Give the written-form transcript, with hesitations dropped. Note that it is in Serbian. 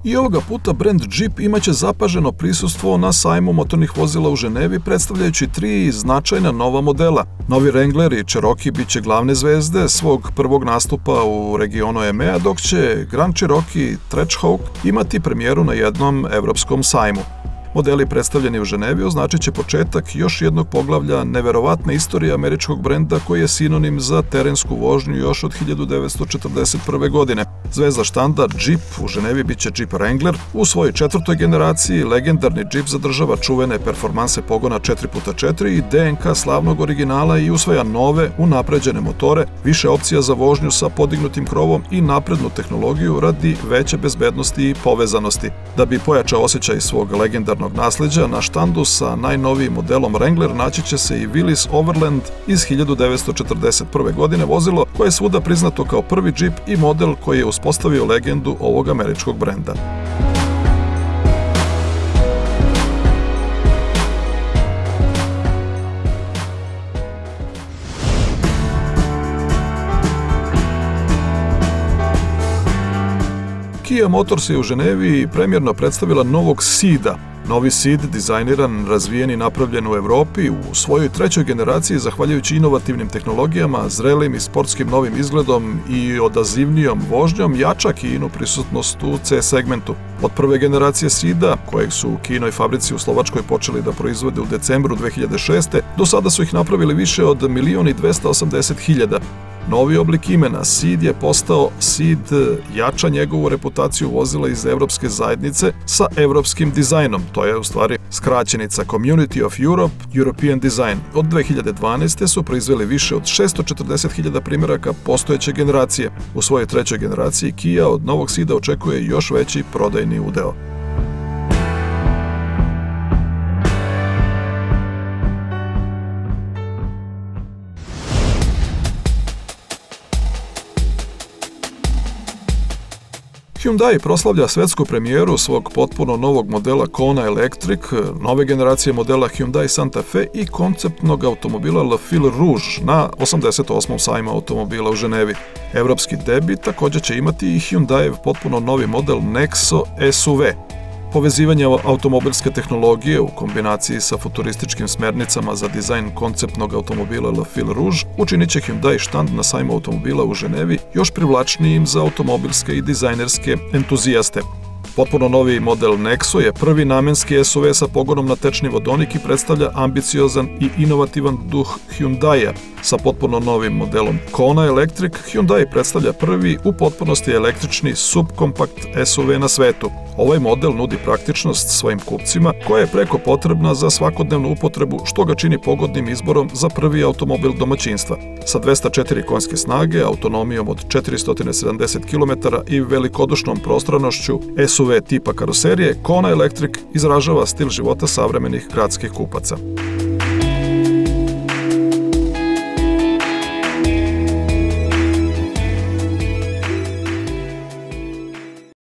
I ovoga puta brend Jeep imaće zapaženo prisustvo na sajmu motornih vozila u Ženevi, predstavljajući 3 značajna nova modela. Novi Wrangler i Cherokee biće glavne zvezde svog prvog nastupa u regionu EMEA, dok će Grand Cherokee Trackhawk imati premijeru na jednom evropskom sajmu. Modeli predstavljeni u Ženevi označit će početak još jednog poglavlja neverovatne istorije američkog brenda koji je sinonim za terensku vožnju još od 1941. godine. Zvezda štanda Jeep u Ženevi biće Jeep Wrangler. U svojoj 4. generaciji legendarni Jeep zadržava čuvene performanse pogona 4x4 i DNK slavnog originala i usvaja nove, unapređene motore, više opcija za vožnju sa podignutim krovom i naprednu tehnologiju radi veće bezbednosti i povezanosti. Da bi pojačao osjećaj svog legendarnog nasleđa, na štandu sa najnovijim modelom Wrangler naći će se i Willys Overland iz 1941. godine, vozilo koje je svuda priznato kao prvi Jeep i model koji je uspostavio legendu ovog američkog brenda. Kia Motors je u Ženevi premijerno predstavila novog Ceeda. Novi Ceed, dizajniran, razvijen i napravljen u Evropi, u svojoj 3. generaciji, zahvaljujući inovativnim tehnologijama, zrelim i sportskim novim izgledom i odazivnijom vožnjom, jača Kiinu prisutnost u C segmentu. Od prve generacije Ceeda, kojeg su u Kiinoj fabrici u Slovačkoj počeli da proizvode u decembru 2006. do sada su ih napravili više od 1.280.000. Novi oblik imena, Ceed, je postao Ceed, jača njegovu reputaciju vozila iz evropske zajednice sa evropskim dizajnom. To je u stvari skraćenica Community of Europe, European Design. Od 2012. su proizveli više od 640.000 primjeraka postojeće generacije. U svojoj 3. generaciji Kia od novog Ceeda očekuje još veći prodajni udeo. Hyundai proslavlja svetsku premijeru svog potpuno novog modela Kona Electric, nove generacije modela Hyundai Santa Fe i konceptnog automobila Le Fil Rouge na 88. sajmu automobila u Ženevi. Evropski debit također će imati i Hyundaijev potpuno novi model Nexo SUV. Povezivanje automobilske tehnologije u kombinaciji sa futurističkim smernicama za dizajn konceptnog automobila Le Fil Rouge učinit će Hyundai štand na sajmu automobila u Ženevi još privlačnijim za automobilske i dizajnerske entuzijaste. Potpuno novi model Nexo je prvi namenski SUV sa pogonom na tečni vodonik i predstavlja ambiciozan i inovativan duh Hyundaia. Sa potpuno novim modelom Kona Electric, Hyundai predstavlja prvi u potpunosti električni subkompakt SUV na svetu. Ovaj model nudi praktičnost svojim kupcima koja je preko potrebna za svakodnevnu upotrebu, što ga čini pogodnim izborom za prvi automobil domaćinstva. Sa 204 konjske snage, autonomijom od 470 km i velikodušnom prostranošću SUV tipa karoserije, Kona Electric izražava stil života savremenih gradskih kupaca.